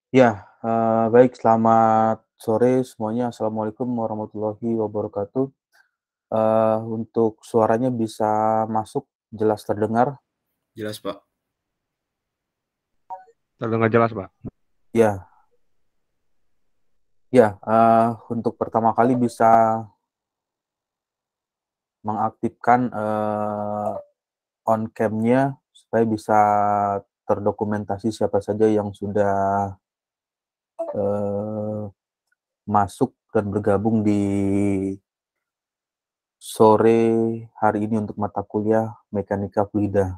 Baik, selamat sore semuanya. Assalamualaikum warahmatullahi wabarakatuh. Untuk suaranya bisa masuk, jelas terdengar? Jelas, Pak. Terdengar jelas, Pak. Ya, untuk pertama kali bisa mengaktifkan on cam-nya supaya bisa terdokumentasi siapa saja yang sudah eh, masuk dan bergabung di sore hari ini untuk mata kuliah Mekanika Fluida.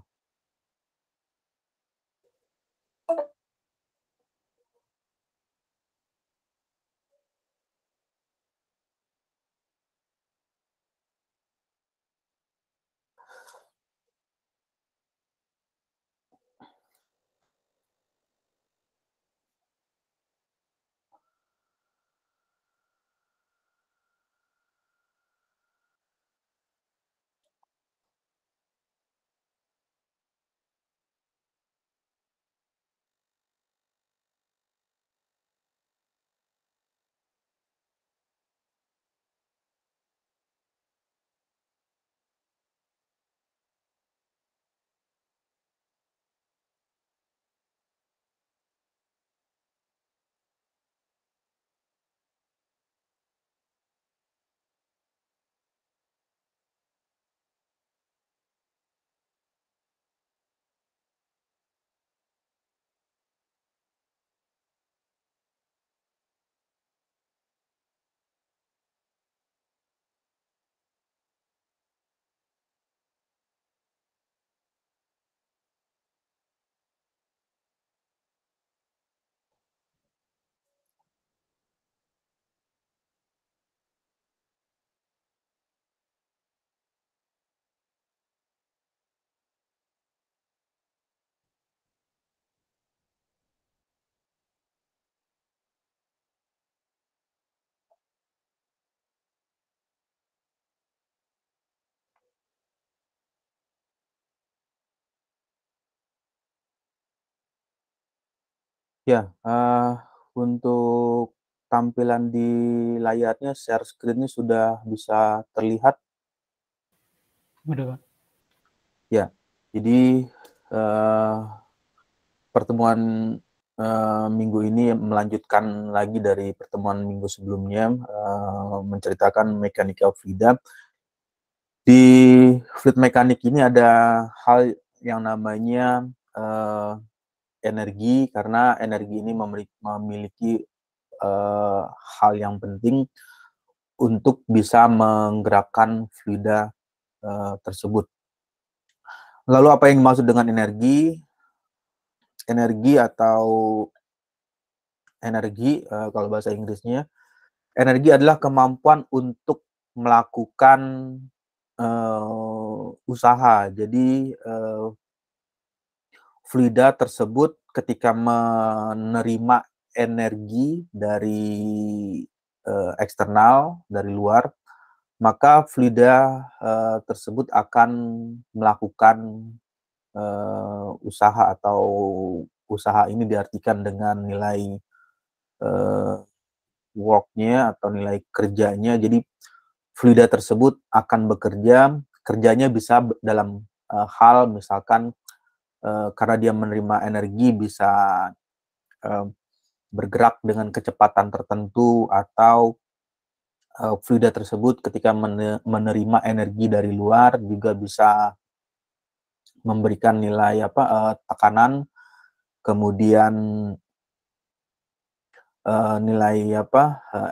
Ya, untuk tampilan di layarnya, share screen-nya sudah bisa terlihat. Udah, Pak. Ya, jadi pertemuan minggu ini melanjutkan lagi dari pertemuan minggu sebelumnya, menceritakan mekanika fluida. Di fluid mekanik ini ada hal yang namanya energi, karena energi ini memiliki hal yang penting untuk bisa menggerakkan fluida tersebut. Lalu apa yang dimaksud dengan energi? Energi atau energi, kalau bahasa Inggrisnya, energi adalah kemampuan untuk melakukan usaha. Jadi fluida tersebut ketika menerima energi dari eksternal, dari luar, maka fluida tersebut akan melakukan usaha, atau usaha ini diartikan dengan nilai work-nya atau nilai kerjanya. Jadi fluida tersebut akan bekerja, kerjanya bisa dalam hal misalkan karena dia menerima energi bisa bergerak dengan kecepatan tertentu, atau fluida tersebut ketika menerima energi dari luar juga bisa memberikan nilai tekanan, kemudian nilai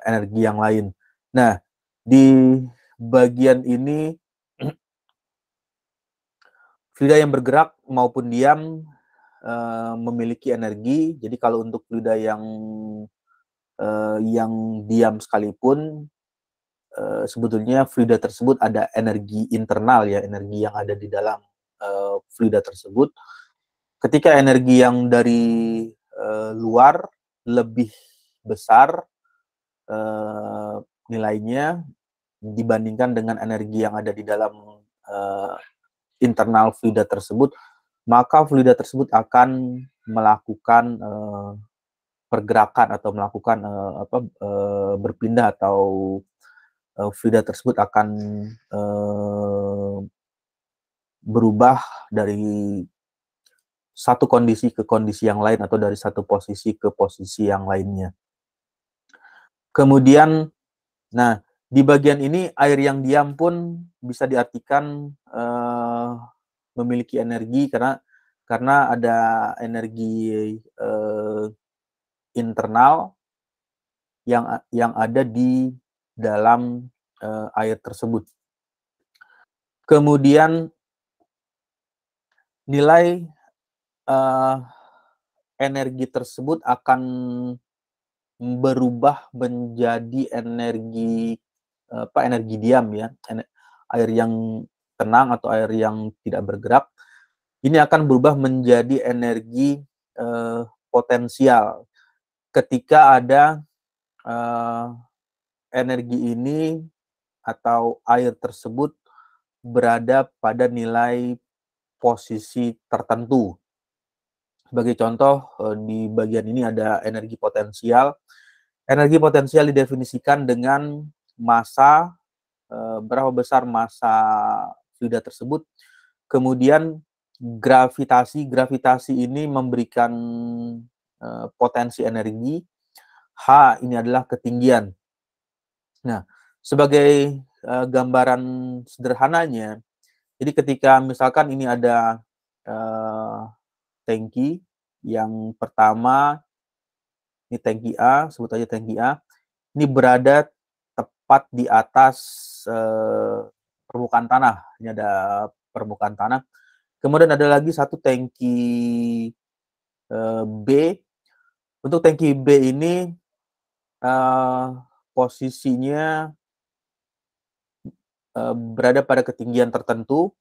energi yang lain. Nah, di bagian ini fluida yang bergerak maupun diam memiliki energi. Jadi kalau untuk fluida yang diam sekalipun, sebetulnya fluida tersebut ada energi internal, ya, energi yang ada di dalam fluida tersebut. Ketika energi yang dari luar lebih besar nilainya dibandingkan dengan energi yang ada di dalam internal fluida tersebut, maka fluida tersebut akan melakukan pergerakan atau melakukan berpindah atau fluida tersebut akan berubah dari satu kondisi ke kondisi yang lain atau dari satu posisi ke posisi yang lainnya. Kemudian, nah di bagian ini air yang diam pun bisa diartikan memiliki energi karena ada energi internal yang ada di dalam air tersebut. Kemudian nilai energi tersebut akan berubah menjadi energi energi diam ya, air yang tenang atau air yang tidak bergerak. Ini akan berubah menjadi energi potensial ketika ada energi ini atau air tersebut berada pada nilai posisi tertentu. Sebagai contoh, di bagian ini ada energi potensial. Energi potensial didefinisikan dengan massa, berapa besar massa fluida tersebut. Kemudian gravitasi ini memberikan potensi energi. H ini adalah ketinggian. Nah, sebagai gambaran sederhananya, jadi ketika misalkan ini ada tangki, yang pertama ini tangki A, sebut aja tangki A, ini berada tepat di atas permukaan tanah. Ini ada permukaan tanah. Kemudian ada lagi satu tangki B. Untuk tangki B ini posisinya berada pada ketinggian tertentu.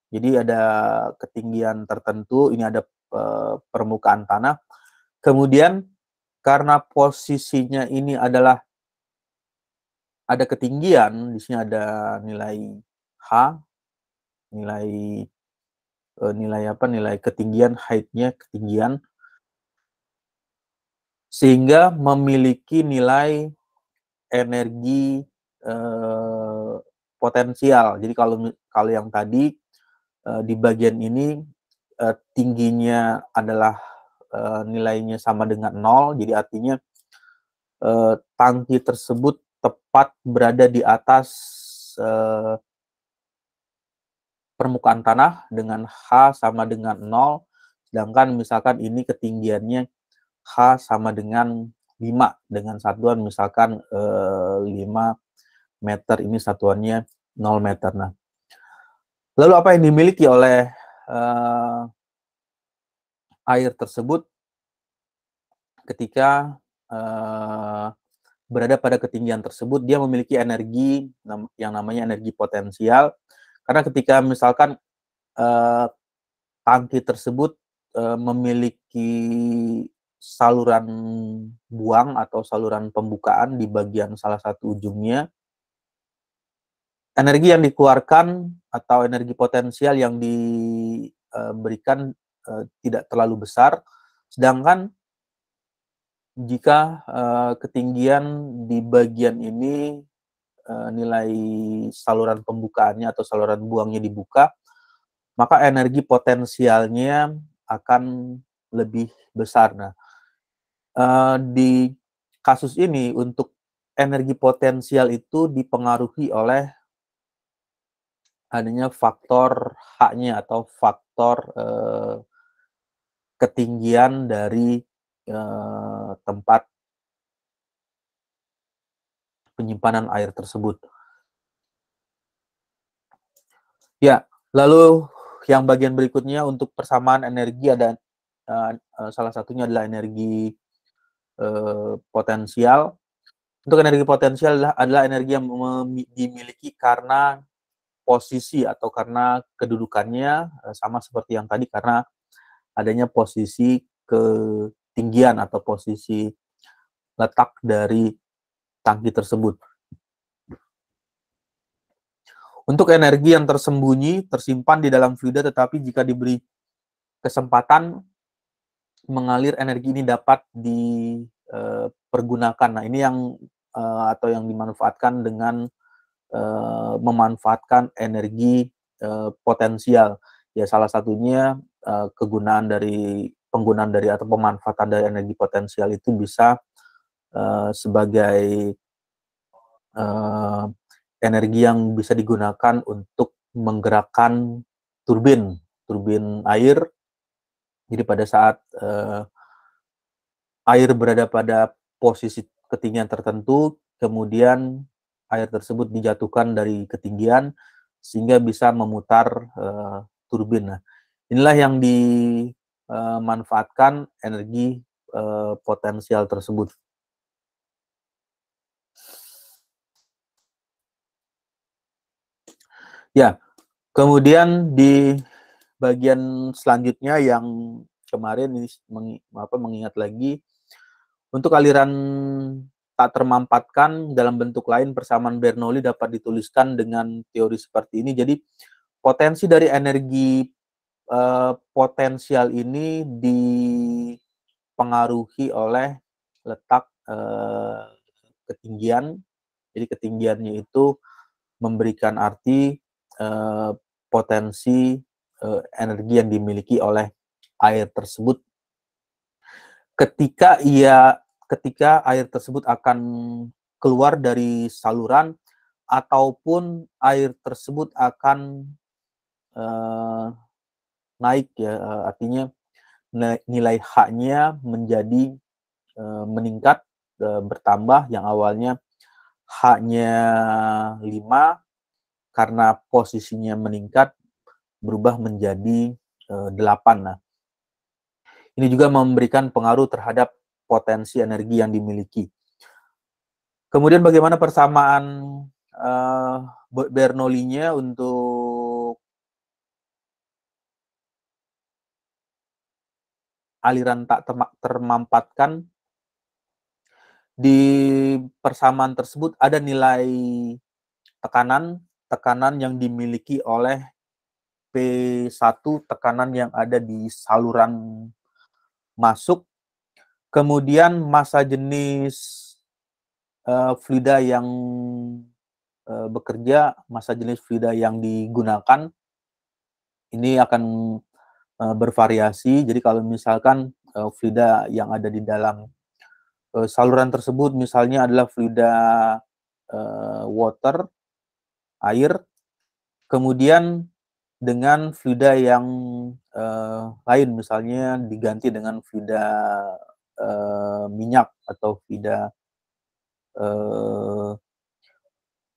Jadi ada ketinggian tertentu, ini ada permukaan tanah. Kemudian karena posisinya ini adalah ada ketinggian, di sini ada nilai H, nilai ketinggian, height-nya, ketinggian, sehingga memiliki nilai energi potensial. Jadi kalau yang tadi di bagian ini tingginya adalah nilainya sama dengan 0, jadi artinya tangki tersebut tepat berada di atas permukaan tanah dengan H sama dengan 0, sedangkan misalkan ini ketinggiannya H sama dengan 5, dengan satuan misalkan 5 meter, ini satuannya 0 meter. Nah, lalu apa yang dimiliki oleh air tersebut ketika berada pada ketinggian tersebut? Dia memiliki energi yang namanya energi potensial, karena ketika misalkan tangki tersebut memiliki saluran buang atau saluran pembukaan di bagian salah satu ujungnya, energi yang dikeluarkan atau energi potensial yang diberikan tidak terlalu besar, sedangkan jika ketinggian di bagian ini nilai saluran pembukaannya atau saluran buangnya dibuka, maka energi potensialnya akan lebih besar. Nah, di kasus ini untuk energi potensial itu dipengaruhi oleh adanya faktor H-nya atau faktor ketinggian dari tempat penyimpanan air tersebut. Ya, lalu yang bagian berikutnya untuk persamaan energi ada salah satunya adalah energi potensial. Untuk energi potensial adalah energi yang dimiliki karena posisi atau karena kedudukannya, sama seperti yang tadi, karena adanya posisi ketinggian atau posisi letak dari tangki tersebut. Untuk energi yang tersembunyi, tersimpan di dalam fluida, tetapi jika diberi kesempatan mengalir energi ini dapat dipergunakan. Nah, ini yang atau yang dimanfaatkan dengan memanfaatkan energi potensial. Ya, salah satunya penggunaan dari atau pemanfaatan dari energi potensial itu bisa sebagai energi yang bisa digunakan untuk menggerakkan turbin air. Jadi pada saat air berada pada posisi ketinggian tertentu, kemudian air tersebut dijatuhkan dari ketinggian sehingga bisa memutar turbin. Nah, inilah yang dimanfaatkan energi potensial tersebut. Ya, kemudian di bagian selanjutnya yang kemarin ini mengingat lagi, untuk aliran tak termampatkan dalam bentuk lain, persamaan Bernoulli dapat dituliskan dengan teori seperti ini. Jadi potensi dari energi potensial ini dipengaruhi oleh letak ketinggian. Jadi ketinggiannya itu memberikan arti potensi energi yang dimiliki oleh air tersebut ketika air tersebut akan keluar dari saluran ataupun air tersebut akan naik, ya, artinya nilai H-nya menjadi meningkat, bertambah. Yang awalnya H-nya 5, karena posisinya meningkat berubah menjadi 8. Nah, ini juga memberikan pengaruh terhadap potensi energi yang dimiliki. Kemudian bagaimana persamaan Bernoulli-nya untuk aliran tak termampatkan? Di persamaan tersebut ada nilai tekanan yang dimiliki oleh P1, tekanan yang ada di saluran masuk, kemudian massa jenis fluida yang bekerja, massa jenis fluida yang digunakan, ini akan bervariasi. Jadi kalau misalkan fluida yang ada di dalam saluran tersebut misalnya adalah fluida water, air, kemudian dengan fluida yang lain, misalnya diganti dengan fluida minyak atau fluida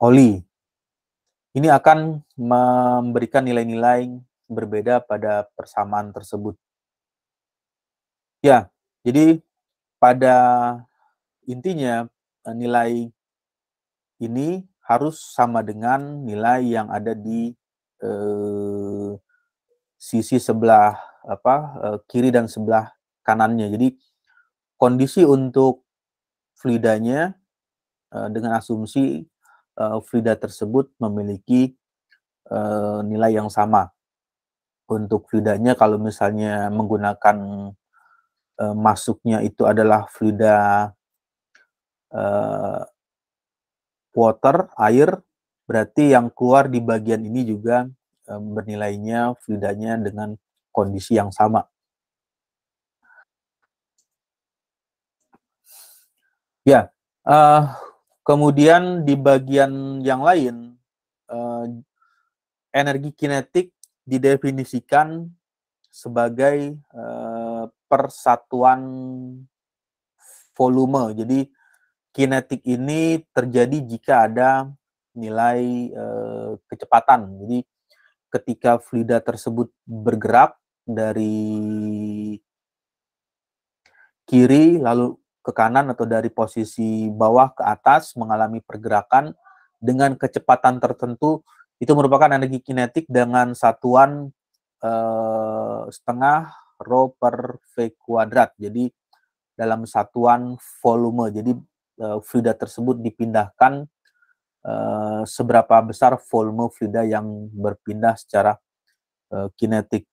oli. Ini akan memberikan nilai-nilai berbeda pada persamaan tersebut. Ya, jadi pada intinya nilai ini harus sama dengan nilai yang ada di sisi sebelah kiri dan sebelah kanannya. Jadi kondisi untuk fluidanya dengan asumsi fluida tersebut memiliki nilai yang sama. Untuk fluidanya kalau misalnya menggunakan masuknya itu adalah fluida water, air, berarti yang keluar di bagian ini juga bernilainya fluidanya dengan kondisi yang sama. Ya, kemudian di bagian yang lain, energi kinetik didefinisikan sebagai persatuan volume. Jadi kinetik ini terjadi jika ada nilai kecepatan. Jadi ketika fluida tersebut bergerak dari kiri lalu ke kanan atau dari posisi bawah ke atas mengalami pergerakan dengan kecepatan tertentu, itu merupakan energi kinetik dengan satuan setengah rho per V kuadrat. Jadi dalam satuan volume. Jadi fluida tersebut dipindahkan seberapa besar volume fluida yang berpindah secara kinetik.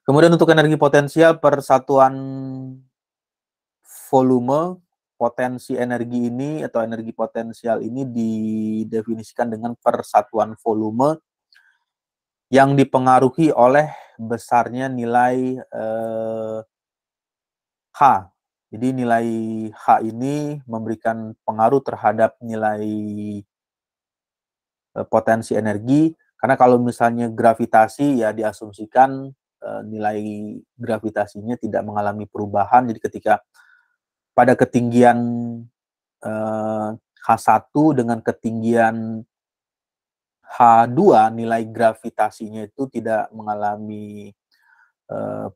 Kemudian untuk energi potensial per satuan volume, potensi energi ini atau energi potensial ini didefinisikan dengan persatuan volume yang dipengaruhi oleh besarnya nilai H. Jadi nilai H ini memberikan pengaruh terhadap nilai potensi energi, karena kalau misalnya gravitasi ya diasumsikan nilai gravitasinya tidak mengalami perubahan. Jadi ketika pada ketinggian H1 dengan ketinggian H2, nilai gravitasinya itu tidak mengalami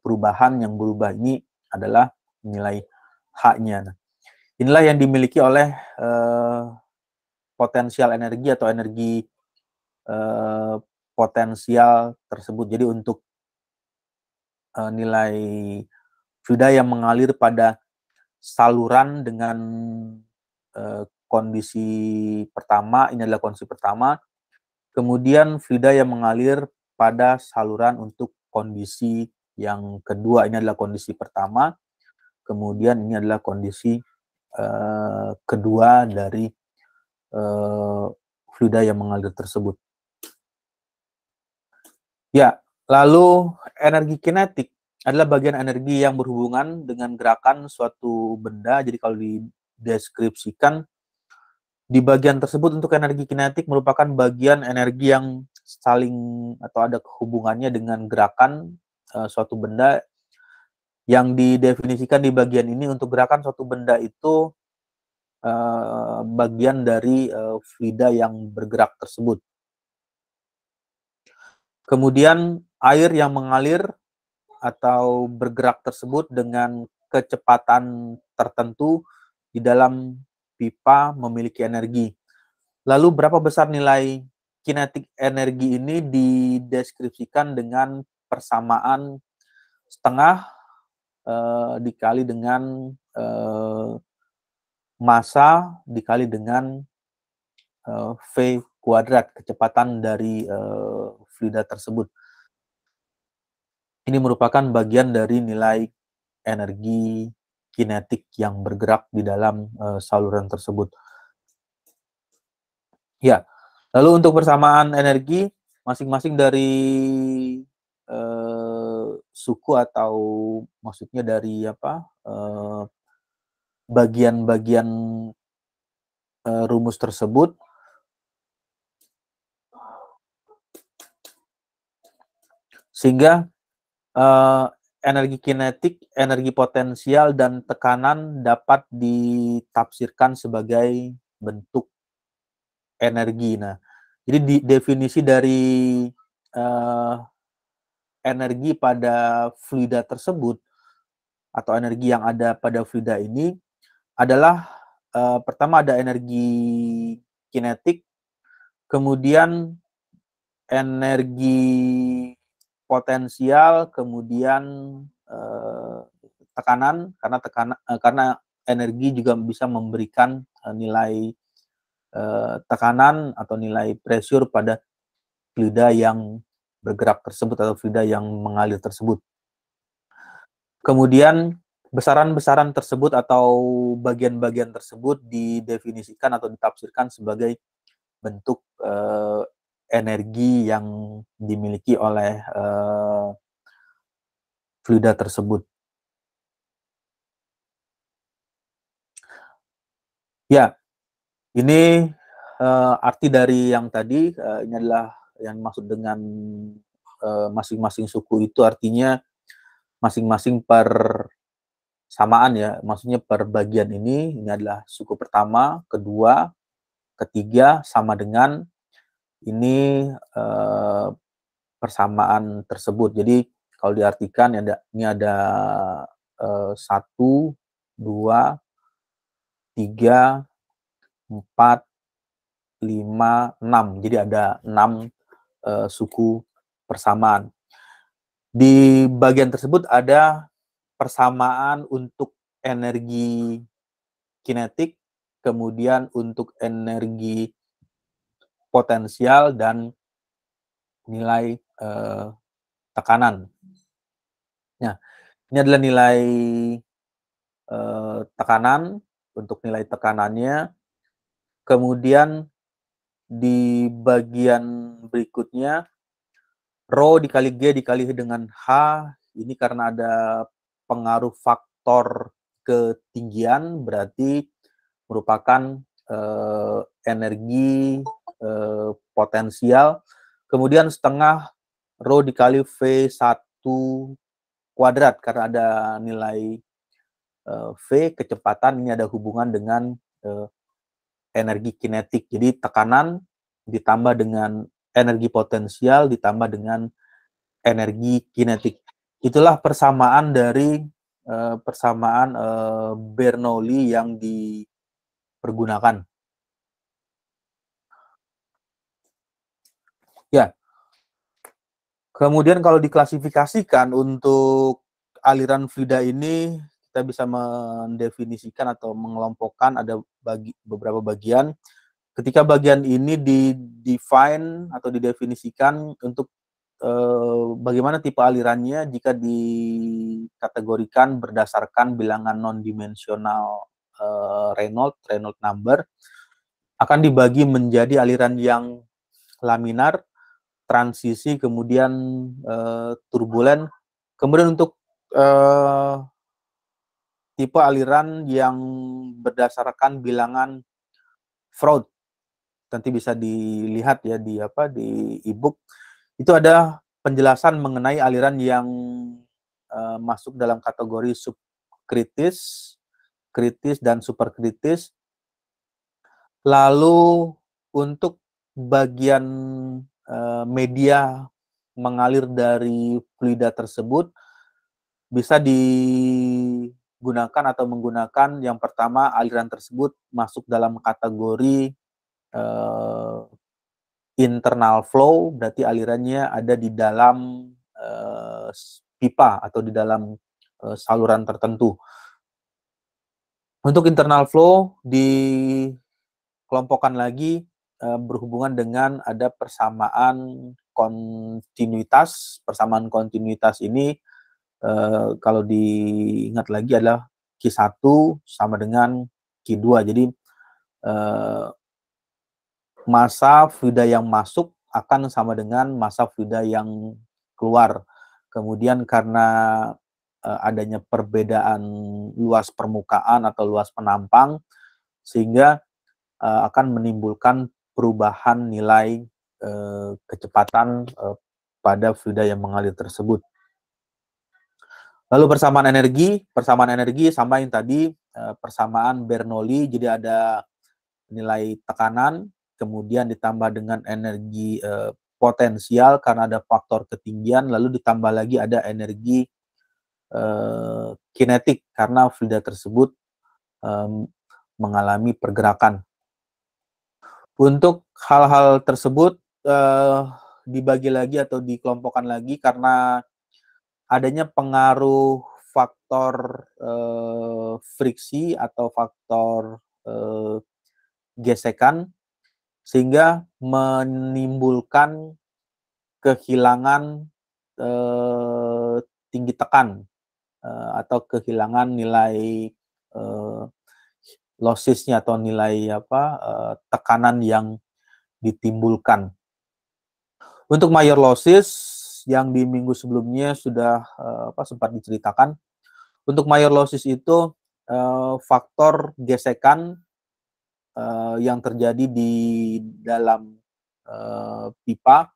perubahan. Yang berubah ini adalah nilai H-nya. Nah, inilah yang dimiliki oleh potensial energi atau energi potensial tersebut. Jadi untuk nilai fluida yang mengalir pada saluran dengan kondisi pertama, ini adalah kondisi pertama. Kemudian fluida yang mengalir pada saluran untuk kondisi yang kedua, ini adalah kondisi pertama. Kemudian ini adalah kondisi kedua dari fluida yang mengalir tersebut. Ya, lalu energi kinetik adalah bagian energi yang berhubungan dengan gerakan suatu benda. Jadi kalau dideskripsikan, di bagian tersebut untuk energi kinetik merupakan bagian energi yang saling atau ada hubungannya dengan gerakan suatu benda. Yang didefinisikan di bagian ini, untuk gerakan suatu benda itu bagian dari fluida yang bergerak tersebut. Kemudian air yang mengalir atau bergerak tersebut dengan kecepatan tertentu di dalam pipa memiliki energi. Lalu berapa besar nilai kinetik energi ini dideskripsikan dengan persamaan setengah dikali dengan massa dikali dengan V kuadrat, kecepatan dari fluida tersebut. Ini merupakan bagian dari nilai energi kinetik yang bergerak di dalam saluran tersebut. Ya, lalu untuk persamaan energi, masing-masing dari suku atau maksudnya dari bagian-bagian rumus tersebut, sehingga energi kinetik, energi potensial, dan tekanan dapat ditafsirkan sebagai bentuk energi. Nah, jadi definisi dari energi pada fluida tersebut atau energi yang ada pada fluida ini adalah pertama ada energi kinetik, kemudian energi potensial, kemudian tekanan, karena energi juga bisa memberikan nilai tekanan atau nilai pressure pada fluida yang bergerak tersebut atau fluida yang mengalir tersebut. Kemudian besaran-besaran tersebut atau bagian-bagian tersebut didefinisikan atau ditafsirkan sebagai bentuk energi yang dimiliki oleh fluida tersebut. Ya, ini arti dari yang tadi, ini adalah yang maksud dengan masing-masing suku itu artinya masing-masing persamaan ya, maksudnya per bagian ini adalah suku pertama, kedua, ketiga sama dengan ini persamaan tersebut. Jadi kalau diartikan ini ada 1, 2, 3, 4, 5, 6. Jadi ada 6 suku persamaan. Di bagian tersebut ada persamaan untuk energi kinetik, kemudian untuk energi potensial, dan nilai tekanan. Nah, ini adalah nilai tekanan. Untuk nilai tekanannya, kemudian di bagian berikutnya rho dikali G dikali dengan H, ini karena ada pengaruh faktor ketinggian, berarti merupakan energi potensial. Kemudian setengah rho dikali V1 kuadrat, karena ada nilai V, kecepatan, ini ada hubungan dengan energi kinetik. Jadi tekanan ditambah dengan energi potensial ditambah dengan energi kinetik. Itulah persamaan dari persamaan Bernoulli yang dipergunakan. Ya. Kemudian kalau diklasifikasikan untuk aliran fluida ini, kita bisa mendefinisikan atau mengelompokkan ada beberapa bagian. Ketika bagian ini di-define atau didefinisikan untuk bagaimana tipe alirannya jika dikategorikan berdasarkan bilangan non-dimensional Reynolds number, akan dibagi menjadi aliran yang laminar, transisi, kemudian turbulen. Kemudian untuk tipe aliran yang berdasarkan bilangan Freud, nanti bisa dilihat ya di e-book, itu ada penjelasan mengenai aliran yang masuk dalam kategori subkritis, kritis, dan superkritis. Lalu untuk bagian media mengalir dari fluida tersebut bisa digunakan atau menggunakan yang pertama, aliran tersebut masuk dalam kategori internal flow, berarti alirannya ada di dalam pipa atau di dalam saluran tertentu. Untuk internal flow dikelompokkan lagi berhubungan dengan ada persamaan kontinuitas. Persamaan kontinuitas ini kalau diingat lagi adalah Q1 sama dengan Q2. Jadi massa fluida yang masuk akan sama dengan massa fluida yang keluar. Kemudian karena adanya perbedaan luas permukaan atau luas penampang, sehingga akan menimbulkan perubahan nilai kecepatan pada fluida yang mengalir tersebut. Lalu persamaan energi sama yang tadi, persamaan Bernoulli, jadi ada nilai tekanan, kemudian ditambah dengan energi potensial karena ada faktor ketinggian, lalu ditambah lagi ada energi kinetik karena fluida tersebut mengalami pergerakan. Untuk hal-hal tersebut dibagi lagi atau dikelompokkan lagi karena adanya pengaruh faktor friksi atau faktor gesekan, sehingga menimbulkan kehilangan tinggi tekan atau kehilangan nilai lossesnya atau nilai tekanan yang ditimbulkan. Untuk mayor losses yang di minggu sebelumnya sudah sempat diceritakan. Untuk mayor losses itu faktor gesekan yang terjadi di dalam pipa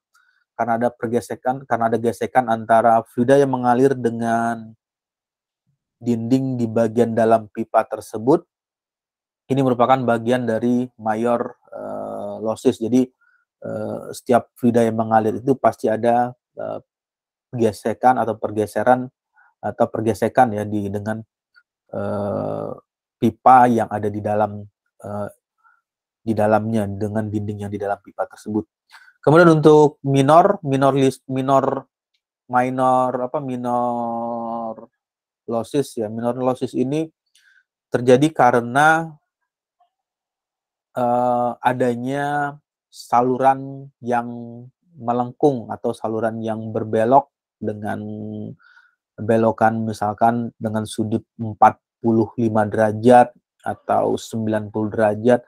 karena ada pergesekan, karena ada gesekan antara fluida yang mengalir dengan dinding di bagian dalam pipa tersebut. Ini merupakan bagian dari mayor losses. Jadi setiap fluida yang mengalir itu pasti ada gesekan atau pergeseran atau pergesekan ya dengan pipa yang ada di dalamnya, dengan dinding yang di dalam pipa tersebut. Kemudian untuk minor losses ya. Minor losses ini terjadi karena adanya saluran yang melengkung atau saluran yang berbelok dengan belokan misalkan dengan sudut 45 derajat atau 90 derajat,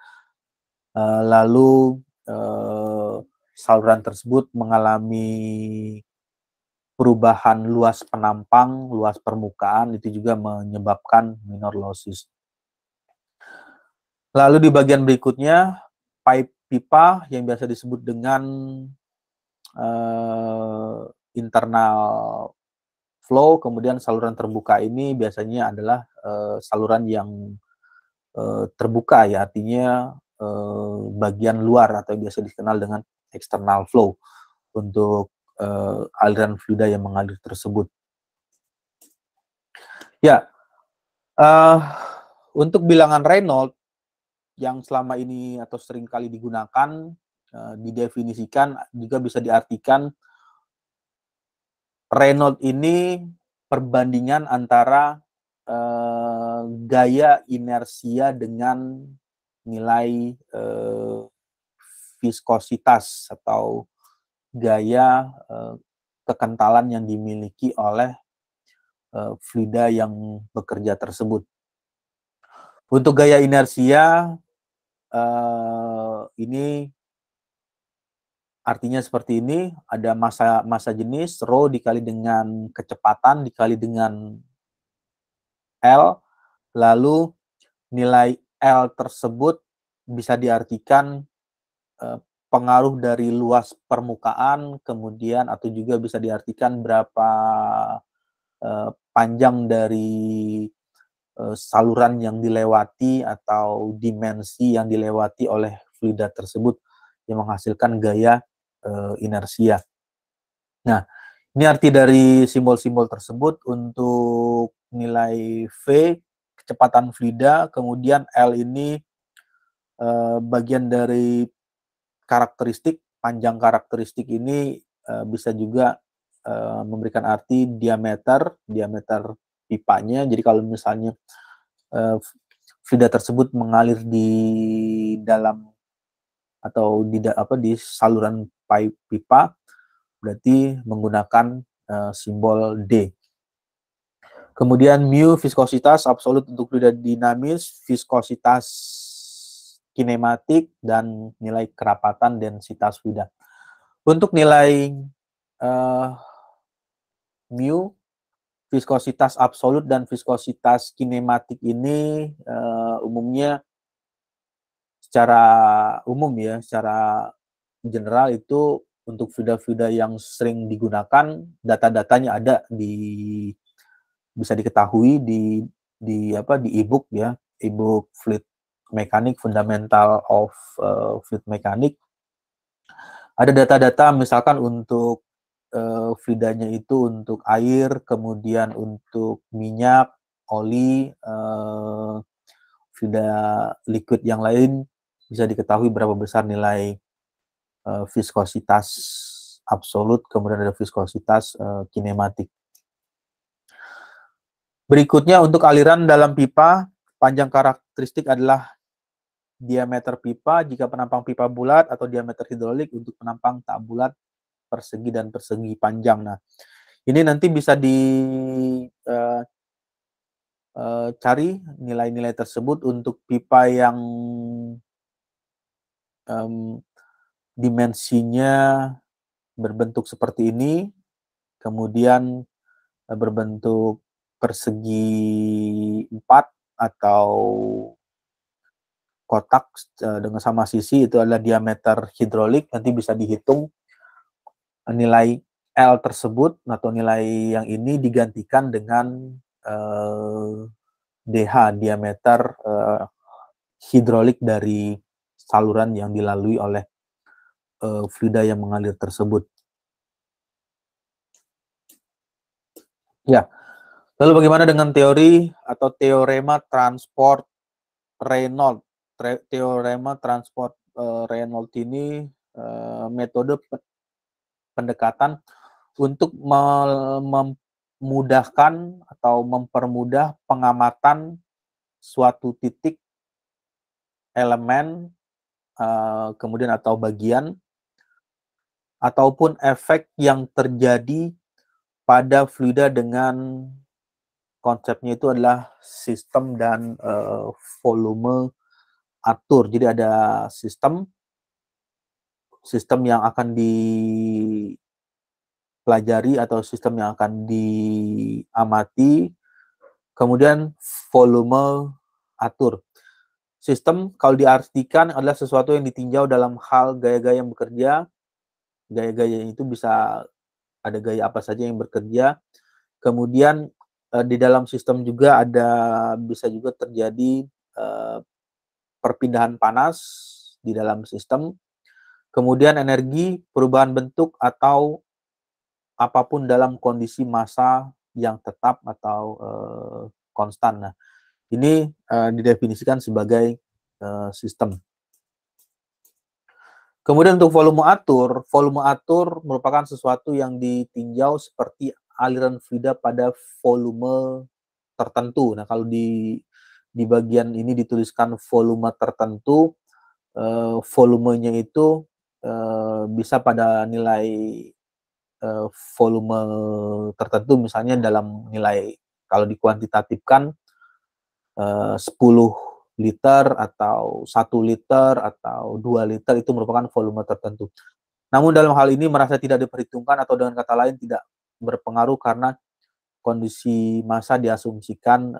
lalu saluran tersebut mengalami perubahan luas penampang, luas permukaan, itu juga menyebabkan minor losses. Lalu di bagian berikutnya, pipe pipa yang biasa disebut dengan internal flow, kemudian saluran terbuka ini biasanya adalah saluran yang terbuka, ya, artinya bagian luar atau biasa dikenal dengan external flow untuk aliran fluida yang mengalir tersebut. Ya, untuk bilangan Reynolds yang selama ini atau sering kali digunakan, didefinisikan juga bisa diartikan Reynolds ini perbandingan antara gaya inersia dengan nilai viskositas atau gaya kekentalan yang dimiliki oleh fluida yang bekerja tersebut. Untuk gaya inersia ini artinya seperti ini, ada massa jenis rho dikali dengan kecepatan dikali dengan L, lalu nilai L tersebut bisa diartikan pengaruh dari luas permukaan, kemudian atau juga bisa diartikan berapa panjang dari saluran yang dilewati atau dimensi yang dilewati oleh fluida tersebut yang menghasilkan gaya inersia. Nah, ini arti dari simbol-simbol tersebut. Untuk nilai V, kecepatan fluida, kemudian L ini bagian dari karakteristik, panjang karakteristik ini bisa juga memberikan arti diameter pipanya. Jadi kalau misalnya fluida tersebut mengalir di dalam atau di saluran pipa, berarti menggunakan simbol D. Kemudian mu, viskositas absolut untuk fluida dinamis, viskositas kinematik, dan nilai kerapatan densitas fluida. Untuk nilai mu, viskositas absolut dan viskositas kinematik ini umumnya secara umum, ya, secara general itu untuk fluida-fluida yang sering digunakan, data-datanya ada bisa diketahui di e-book, ya, e-book Fluid Mechanics, Fundamental of Fluid Mechanics. Ada data-data misalkan untuk fluidanya itu untuk air, kemudian untuk minyak, oli, fluida liquid yang lain, bisa diketahui berapa besar nilai viskositas absolut, kemudian ada viskositas kinematik. Berikutnya untuk aliran dalam pipa, panjang karakteristik adalah diameter pipa jika penampang pipa bulat, atau diameter hidrolik untuk penampang tak bulat, persegi dan persegi panjang. Nah, ini nanti bisa cari nilai-nilai tersebut untuk pipa yang dimensinya berbentuk seperti ini, kemudian berbentuk persegi 4 atau kotak dengan sama sisi, itu adalah diameter hidrolik. Nanti bisa dihitung nilai L tersebut atau nilai yang ini digantikan dengan DH, diameter hidrolik dari saluran yang dilalui oleh fluida yang mengalir tersebut. Ya, lalu bagaimana dengan teori atau teorema transport Reynolds? Teorema transport Reynolds ini metode pendekatan untuk memudahkan atau mempermudah pengamatan suatu titik, elemen, kemudian atau bagian, ataupun efek yang terjadi pada fluida dengan konsepnya itu adalah sistem dan volume atur. Jadi ada sistem yang akan dipelajari atau sistem yang akan diamati, kemudian volume atur. Sistem kalau diartikan adalah sesuatu yang ditinjau dalam hal gaya-gaya yang bekerja. Gaya-gaya itu bisa ada gaya apa saja yang bekerja. Kemudian di dalam sistem juga bisa juga terjadi perpindahan panas di dalam sistem. Kemudian energi, perubahan bentuk atau apapun dalam kondisi massa yang tetap atau konstan. Nah, ini didefinisikan sebagai sistem. Kemudian untuk volume atur merupakan sesuatu yang ditinjau seperti aliran fluida pada volume tertentu. Nah, kalau di bagian ini dituliskan volume tertentu, volumenya itu bisa pada nilai volume tertentu, misalnya dalam nilai kalau dikuantitatifkan 10 liter atau 1 liter atau 2 liter itu merupakan volume tertentu. Namun dalam hal ini merasa tidak diperhitungkan atau dengan kata lain tidak berpengaruh karena kondisi massa diasumsikan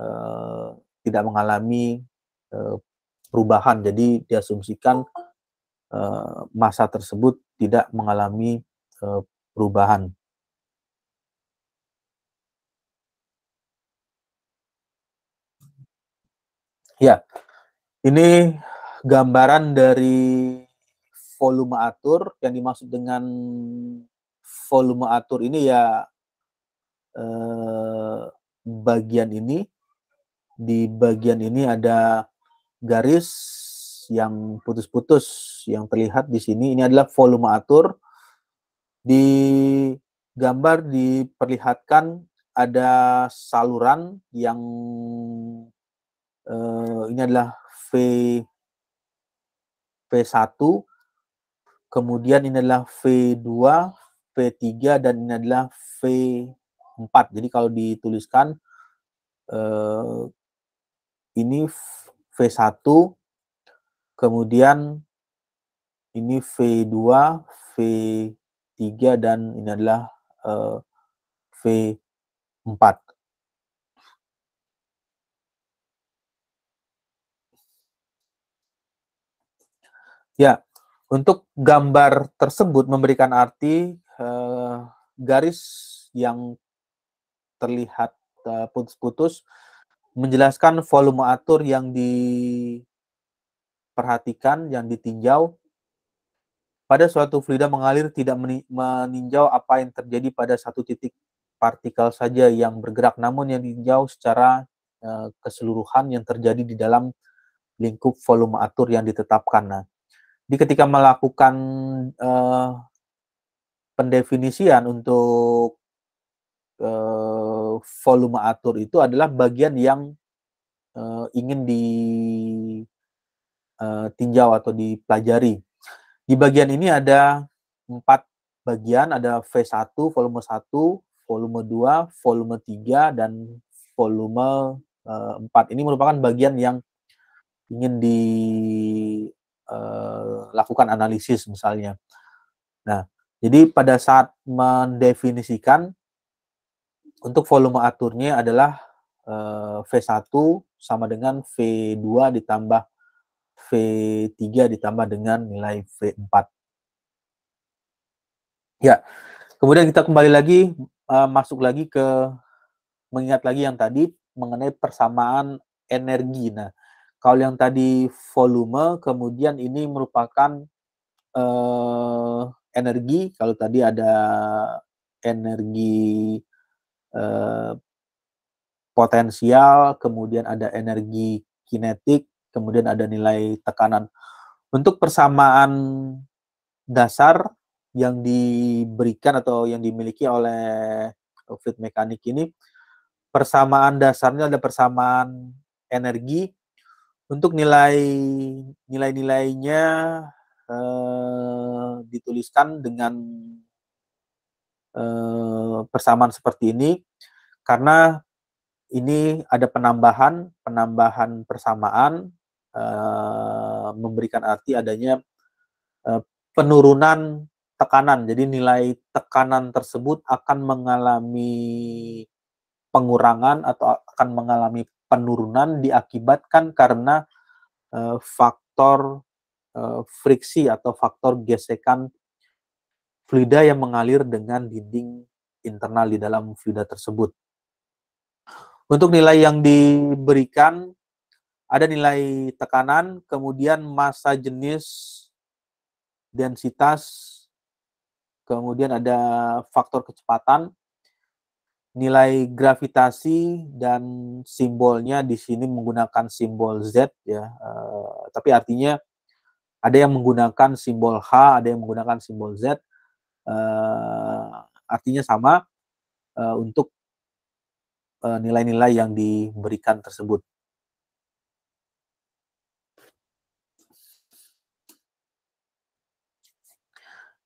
tidak mengalami perubahan. Jadi diasumsikan massa tersebut tidak mengalami perubahan. Ya, ini gambaran dari volume atur. Yang dimaksud dengan volume atur ini ya bagian ini. Di bagian ini ada garis yang putus-putus yang terlihat di sini. Ini adalah volume atur. Di gambar diperlihatkan ada saluran yang ini adalah V1, kemudian ini adalah V2, V3, dan ini adalah V4. Jadi kalau dituliskan ini V1, kemudian ini V2, V3, dan ini adalah V4. Ya, untuk gambar tersebut memberikan arti garis yang terlihat putus-putus menjelaskan volume atur yang diperhatikan, yang ditinjau. Pada suatu fluida mengalir tidak meninjau apa yang terjadi pada satu titik partikel saja yang bergerak, namun yang ditinjau secara keseluruhan yang terjadi di dalam lingkup volume atur yang ditetapkan. Nah, jadi ketika melakukan pendefinisian untuk volume atur itu adalah bagian yang ingin ditinjau atau dipelajari. Di bagian ini ada 4 bagian, ada V1, volume 1, volume 2, volume 3, dan volume 4. Ini merupakan bagian yang ingin dilakukan analisis misalnya. Nah, jadi pada saat mendefinisikan untuk volume aturnya adalah V1 sama dengan V2 ditambah V3 ditambah dengan nilai V4. Ya, kemudian kita kembali lagi, masuk lagi ke mengingat lagi yang tadi mengenai persamaan energi. Nah, kalau yang tadi volume, kemudian ini merupakan energi. Kalau tadi ada energi potensial, kemudian ada energi kinetik, kemudian ada nilai tekanan. Untuk persamaan dasar yang diberikan atau yang dimiliki oleh fluid mekanik ini, persamaan dasarnya ada persamaan energi. Untuk nilai-nilainya dituliskan dengan persamaan seperti ini karena ini ada penambahan persamaan, memberikan arti adanya penurunan tekanan. Jadi nilai tekanan tersebut akan mengalami pengurangan atau akan mengalami penurunan diakibatkan karena faktor friksi atau faktor gesekan fluida yang mengalir dengan dinding internal di dalam fluida tersebut. Untuk nilai yang diberikan, ada nilai tekanan, kemudian massa jenis, densitas, kemudian ada faktor kecepatan, nilai gravitasi, dan simbolnya di sini menggunakan simbol Z ya. Tapi artinya ada yang menggunakan simbol H, ada yang menggunakan simbol Z. Artinya sama untuk nilai-nilai yang diberikan tersebut.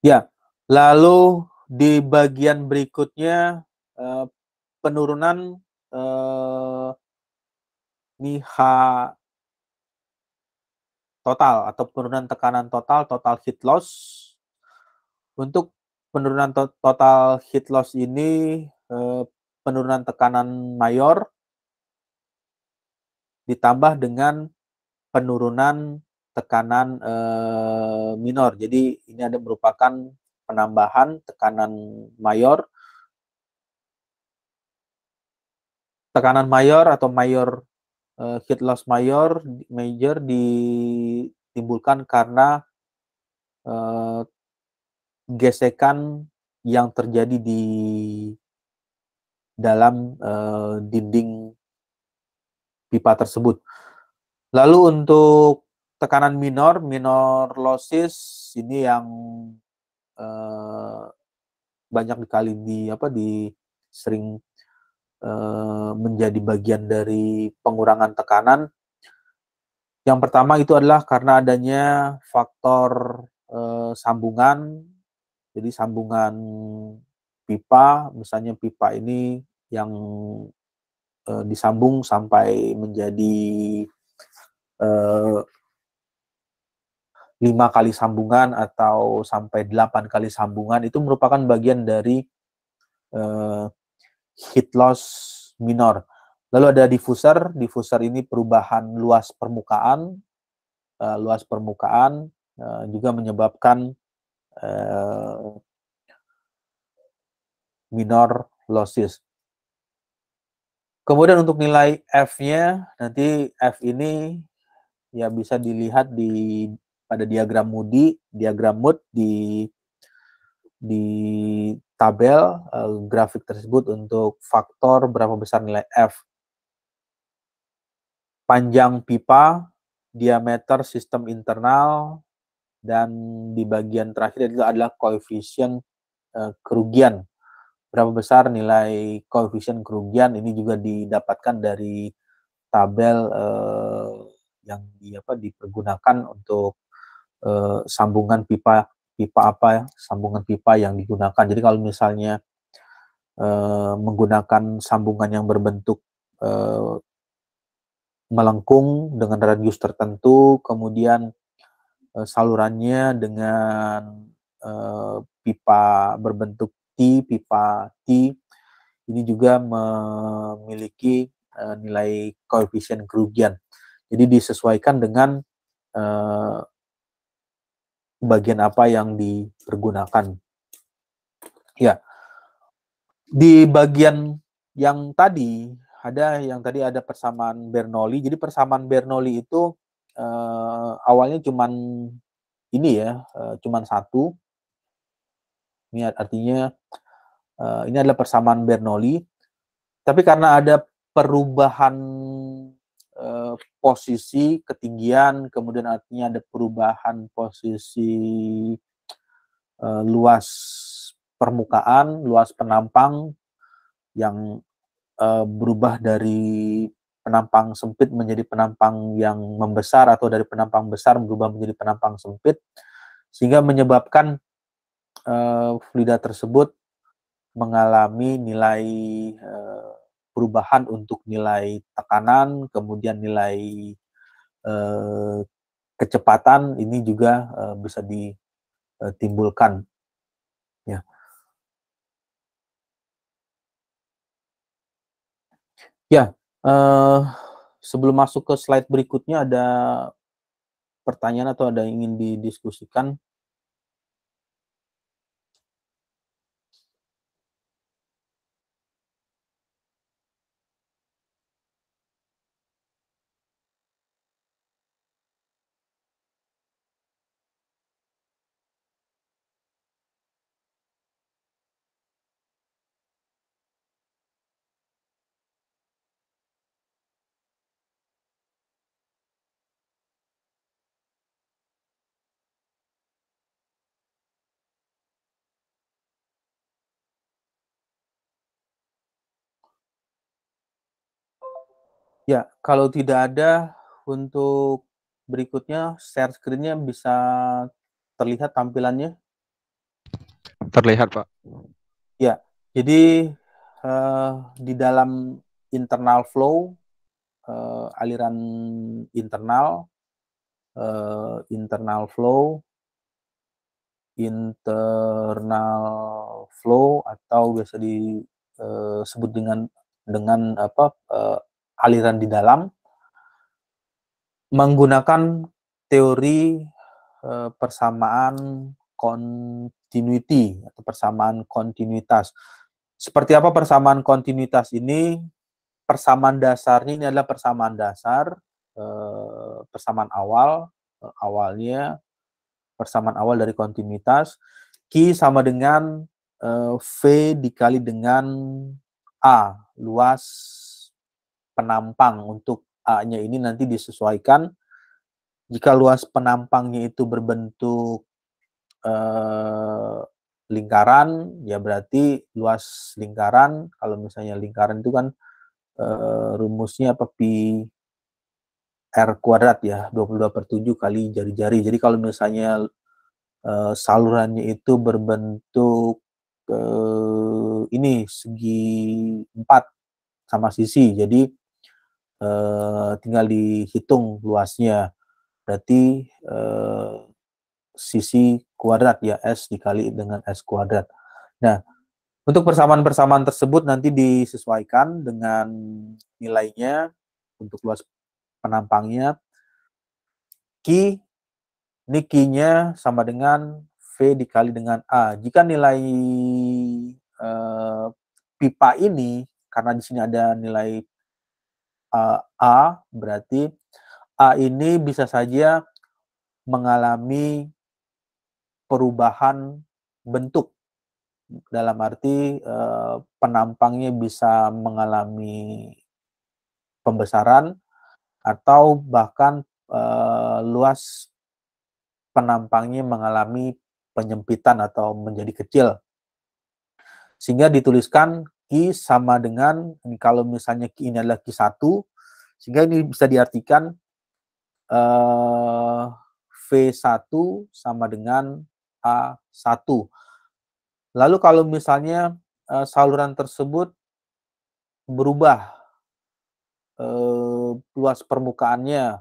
Ya, lalu di bagian berikutnya penurunan ini H total atau penurunan tekanan total heat loss. Untuk penurunan total heat loss ini penurunan tekanan mayor ditambah dengan penurunan tekanan minor. Jadi ini ada merupakan penambahan tekanan mayor. Tekanan mayor atau mayor heat loss major ditimbulkan karena gesekan yang terjadi di dalam dinding pipa tersebut. Lalu untuk tekanan minor losses ini yang banyak kali sering menjadi bagian dari pengurangan tekanan. Yang pertama itu adalah karena adanya faktor sambungan. Jadi sambungan pipa, misalnya pipa ini yang disambung sampai menjadi 5 kali sambungan atau sampai 8 kali sambungan, itu merupakan bagian dari heat loss minor. Lalu ada diffuser ini perubahan luas permukaan juga menyebabkan minor losses. Kemudian untuk nilai F-nya, nanti F ini ya bisa dilihat pada diagram Moody di tabel grafik tersebut untuk faktor berapa besar nilai F. Panjang pipa, diameter sistem internal, dan di bagian terakhir itu adalah koefisien kerugian. Berapa besar nilai koefisien kerugian ini juga didapatkan dari tabel yang dipergunakan untuk sambungan pipa sambungan pipa yang digunakan. Jadi kalau misalnya menggunakan sambungan yang berbentuk melengkung dengan radius tertentu, kemudian salurannya dengan pipa berbentuk pipa T, ini juga memiliki nilai koefisien kerugian. Jadi disesuaikan dengan bagian apa yang dipergunakan. Ya, di bagian yang tadi ada persamaan Bernoulli. Jadi persamaan Bernoulli itu awalnya cuman satu. Ini artinya ini adalah persamaan Bernoulli. Tapi karena ada perubahan posisi ketinggian, kemudian artinya ada perubahan posisi luas permukaan, luas penampang yang berubah dari penampang sempit menjadi penampang yang membesar atau dari penampang besar berubah menjadi penampang sempit, sehingga menyebabkan fluida tersebut mengalami nilai perubahan untuk nilai tekanan, kemudian nilai kecepatan ini juga bisa ditimbulkan. Ya, ya. Sebelum masuk ke slide berikutnya, ada pertanyaan atau ada yang ingin didiskusikan? Ya, kalau tidak ada, untuk berikutnya share screen-nya bisa terlihat tampilannya? Terlihat, Pak. Ya, jadi di dalam internal flow, aliran internal, internal flow atau biasa disebut dengan apa, aliran di dalam, menggunakan teori persamaan continuity atau persamaan kontinuitas. Seperti apa persamaan kontinuitas ini? Persamaan dasarnya ini adalah persamaan dasar, persamaan awalnya, persamaan awal dari kontinuitas. Q sama dengan V dikali dengan A, luas penampang. Untuk A-nya ini nanti disesuaikan. Jika luas penampangnya itu berbentuk lingkaran, ya berarti luas lingkaran. Kalau misalnya lingkaran itu kan rumusnya apa, pi R kuadrat ya, 22/7 kali jari-jari. Jadi kalau misalnya salurannya itu berbentuk ini segi 4 sama sisi, jadi tinggal dihitung luasnya. Berarti sisi kuadrat ya, S dikali dengan S kuadrat. Nah, untuk persamaan-persamaan tersebut nanti disesuaikan dengan nilainya untuk luas penampangnya. Q, ini Q-nya sama dengan V dikali dengan A. Jika nilai pipa ini, karena di sini ada nilai A, berarti A ini bisa saja mengalami perubahan bentuk. Dalam arti penampangnya bisa mengalami pembesaran atau bahkan luas penampangnya mengalami penyempitan atau menjadi kecil. Sehingga dituliskan Q sama dengan, ini kalau misalnya Q ini adalah Q1, sehingga ini bisa diartikan V1 sama dengan A1. Lalu kalau misalnya saluran tersebut berubah luas permukaannya,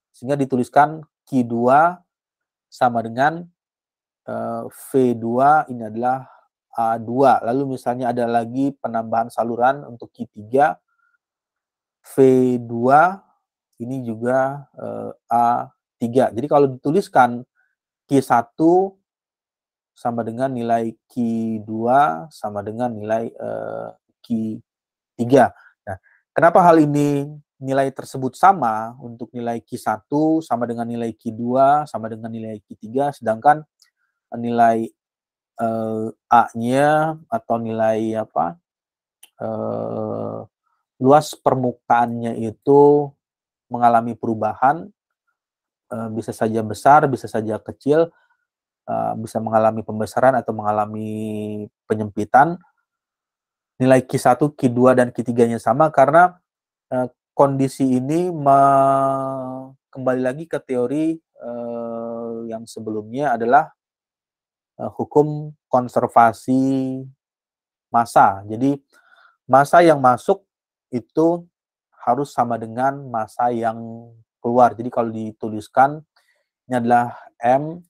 sehingga dituliskan Q2 sama dengan V2 ini adalah A2. Lalu misalnya ada lagi penambahan saluran untuk Q3, V2 ini juga A3. Jadi kalau dituliskan Q1 sama dengan nilai Q2 sama dengan nilai Q3. Nah, kenapa hal ini nilai tersebut sama? Untuk nilai Q1 sama dengan nilai Q2 sama dengan nilai Q3, sedangkan nilai A-nya atau nilai apa, luas permukaannya itu mengalami perubahan, bisa saja besar, bisa saja kecil, bisa mengalami pembesaran atau mengalami penyempitan. Nilai Q1, Q2, dan Q3-nya sama karena kondisi ini kembali lagi ke teori yang sebelumnya adalah hukum konservasi massa. Jadi massa yang masuk itu harus sama dengan massa yang keluar. Jadi kalau dituliskan ini adalah M,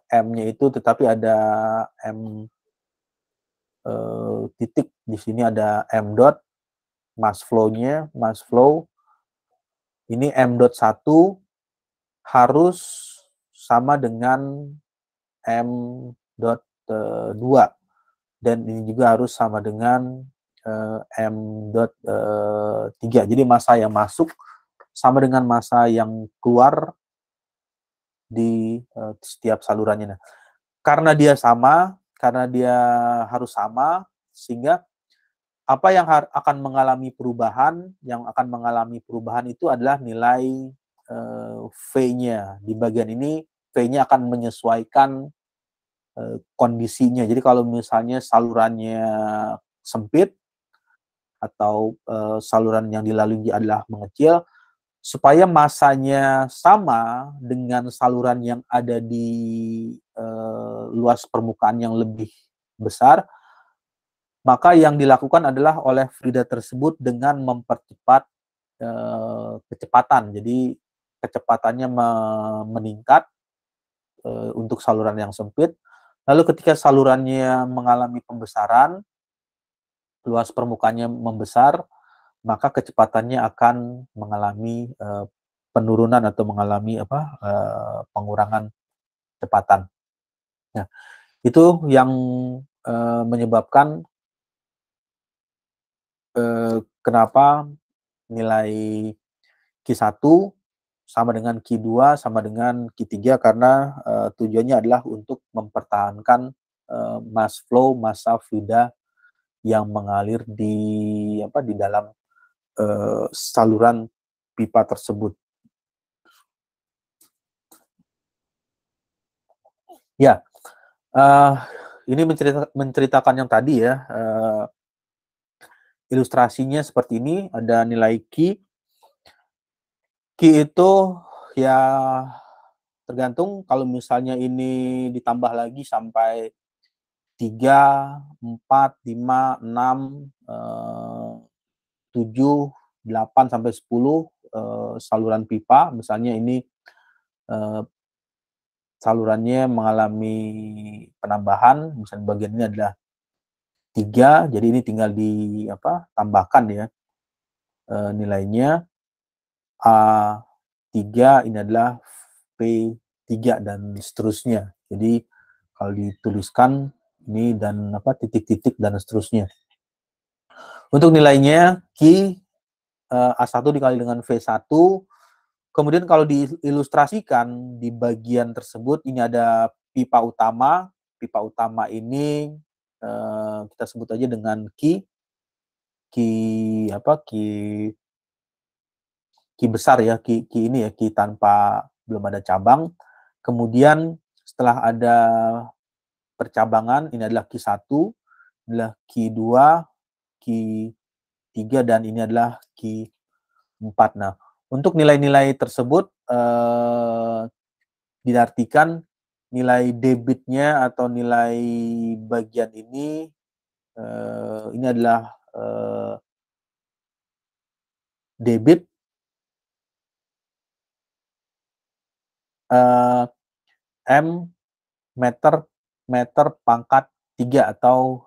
M-nya itu tetapi ada M titik, di sini ada M dot, mass flow-nya, mass flow ini M dot 1 harus sama dengan M dot 2 dan ini juga harus sama dengan M dot 3. Jadi massa yang masuk sama dengan massa yang keluar di setiap salurannya. Nah, karena dia harus sama, sehingga apa yang akan mengalami perubahan, itu adalah nilai V-nya. Di bagian ini V-nya akan menyesuaikan kondisinya. Jadi kalau misalnya salurannya sempit atau saluran yang dilalui adalah mengecil, supaya massanya sama dengan saluran yang ada di luas permukaan yang lebih besar, maka yang dilakukan adalah oleh fluida tersebut dengan mempercepat kecepatan. Jadi kecepatannya meningkat untuk saluran yang sempit. Lalu ketika salurannya mengalami pembesaran, luas permukaannya membesar, maka kecepatannya akan mengalami penurunan atau mengalami pengurangan kecepatan. Nah, itu yang menyebabkan kenapa nilai Q1 sama dengan Q2 sama dengan Q3, karena tujuannya adalah untuk mempertahankan mass flow, massa fluida yang mengalir di dalam saluran pipa tersebut. Ya, ini menceritakan yang tadi ya. Ilustrasinya seperti ini, ada nilai Q. Q itu ya tergantung, kalau misalnya ini ditambah lagi sampai 3, 4, 5, 6, 7, 8, sampai 10 saluran pipa, misalnya ini salurannya mengalami penambahan, misalnya bagian ini adalah 3, jadi ini tinggal tambahkan ya nilainya A3, ini adalah P3 dan seterusnya. Jadi kalau dituliskan ini dan titik-titik dan seterusnya. Untuk nilainya Q A1 dikali dengan V1. Kemudian kalau diilustrasikan di bagian tersebut, ini ada pipa utama. Pipa utama ini kita sebut aja dengan Q besar ya, Q ini ya, Q tanpa belum ada cabang. Kemudian setelah ada percabangan, ini adalah Q1, adalah Q2, Q3, dan ini adalah Q4. Nah, untuk nilai-nilai tersebut diartikan nilai debitnya atau nilai bagian ini adalah debit M meter pangkat 3, atau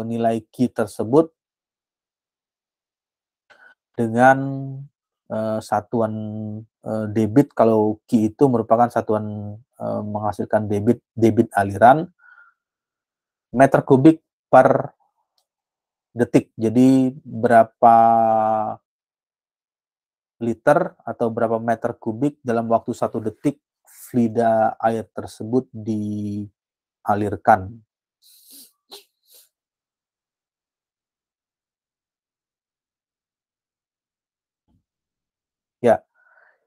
nilai Q tersebut dengan satuan debit. Kalau Q itu merupakan satuan menghasilkan debit aliran, meter kubik per detik. Jadi berapa liter atau berapa meter kubik dalam waktu 1 detik fluida air tersebut dialirkan. Ya,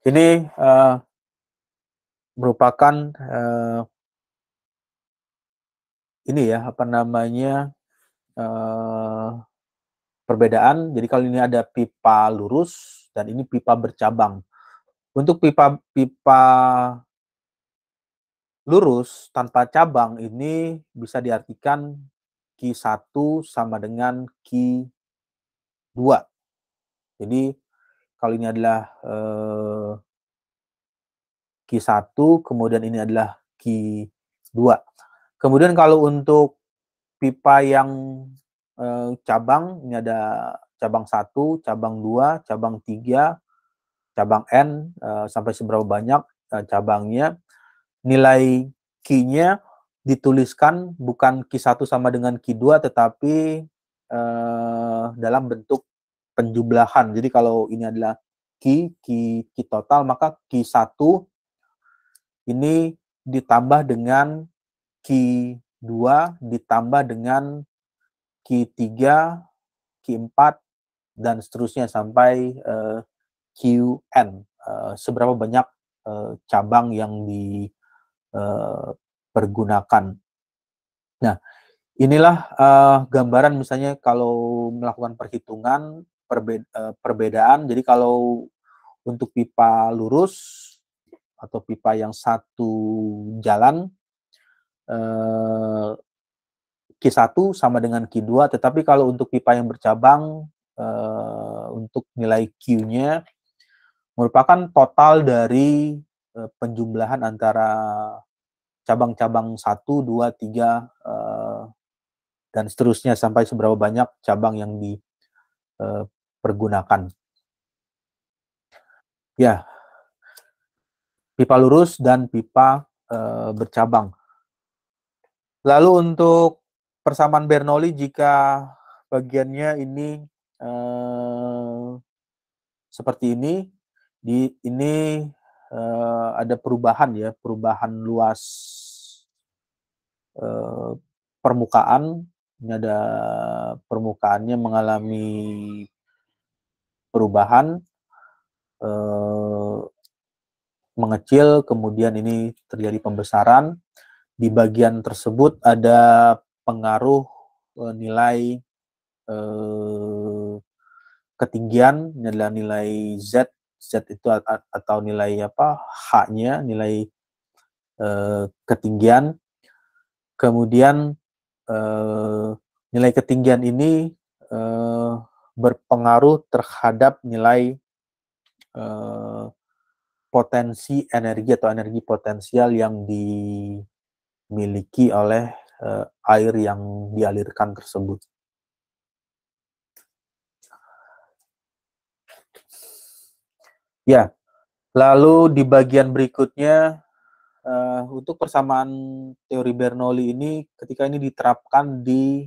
ini merupakan ini ya, perbedaan. Jadi kalau ini ada pipa lurus dan ini pipa bercabang. Untuk pipa lurus tanpa cabang ini bisa diartikan Q1 sama dengan Q2. Jadi kalau ini adalah Q1, kemudian ini adalah Q2. Kemudian kalau untuk pipa yang cabang, ini ada cabang 1, cabang 2, cabang 3, cabang N, sampai seberapa banyak cabangnya. Nilai Q-nya dituliskan bukan Q1 sama dengan Q2, tetapi dalam bentuk penjumlahan. Jadi kalau ini adalah Q total, maka Q1 ini ditambah dengan Q2, ditambah dengan Q3, Q4, dan seterusnya sampai Qn. Seberapa banyak cabang yang dipergunakan. Nah, inilah gambaran misalnya kalau melakukan perhitungan perbedaan. Jadi kalau untuk pipa lurus atau pipa yang satu jalan, Q1 sama dengan Q2, tetapi kalau untuk pipa yang bercabang, untuk nilai Q-nya merupakan total dari penjumlahan antara cabang-cabang 1, 2, 3, dan seterusnya sampai seberapa banyak cabang yang dipergunakan. Ya, pipa lurus dan pipa bercabang. Lalu untuk persamaan Bernoulli, jika bagiannya ini seperti ini, ini ada perubahan ya, perubahan luas permukaan. Ini ada permukaannya mengalami perubahan mengecil, kemudian ini terjadi pembesaran. Di bagian tersebut ada pengaruh nilai ketinggian, ini adalah nilai Z. Z itu atau nilai apa? H-nya, nilai ketinggian. Kemudian nilai ketinggian ini berpengaruh terhadap nilai potensi energi atau energi potensial yang dimiliki oleh air yang dialirkan tersebut. Ya, lalu di bagian berikutnya, untuk persamaan teori Bernoulli ini, ketika ini diterapkan di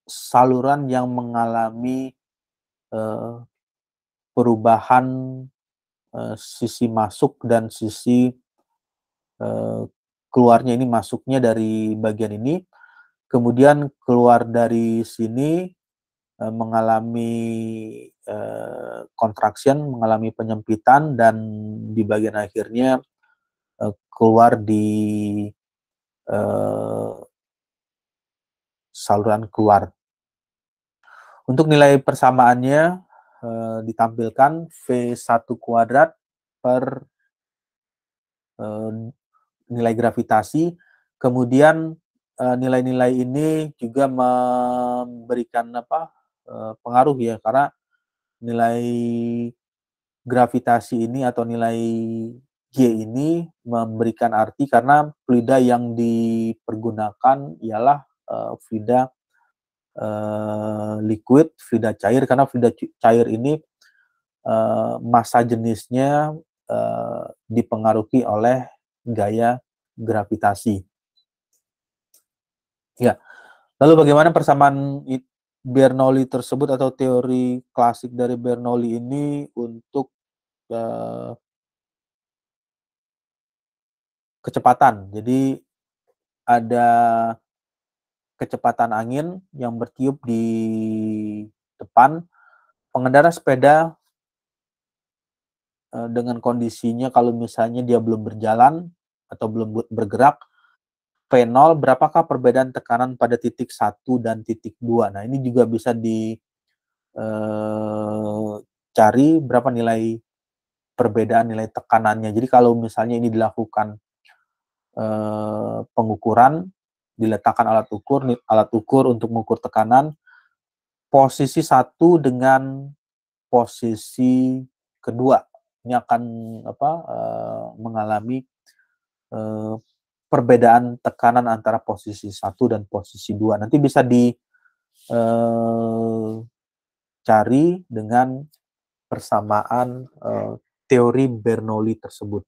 saluran yang mengalami perubahan sisi masuk dan sisi keluarnya, ini masuknya dari bagian ini, kemudian keluar dari sini mengalami contraction, mengalami penyempitan, dan di bagian akhirnya keluar di saluran keluar. Untuk nilai persamaannya ditampilkan V1 kuadrat per nilai gravitasi. Kemudian nilai-nilai ini juga memberikan pengaruh ya, karena nilai gravitasi ini atau nilai G ini memberikan arti karena fluida yang dipergunakan ialah fluida liquid, fluida cair, karena fluida cair ini massa jenisnya dipengaruhi oleh gaya gravitasi. Ya, lalu bagaimana persamaan Bernoulli tersebut atau teori klasik dari Bernoulli ini untuk kecepatan. Jadi ada kecepatan angin yang bertiup di depan. Pengendara sepeda dengan kondisinya kalau misalnya dia belum berjalan atau belum bergerak, V0, berapakah perbedaan tekanan pada titik 1 dan titik 2. Nah, ini juga bisa dicari berapa nilai perbedaan nilai tekanannya. Jadi kalau misalnya ini dilakukan pengukuran, diletakkan alat ukur untuk mengukur tekanan, posisi satu dengan posisi kedua ini akan mengalami perbedaan tekanan antara posisi 1 dan posisi 2. Nanti bisa dicari dengan persamaan teori Bernoulli tersebut.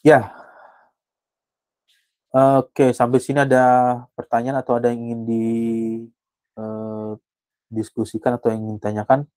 Ya, oke, sampai sini ada pertanyaan atau ada yang ingin didiskusikan atau yang ingin ditanyakan?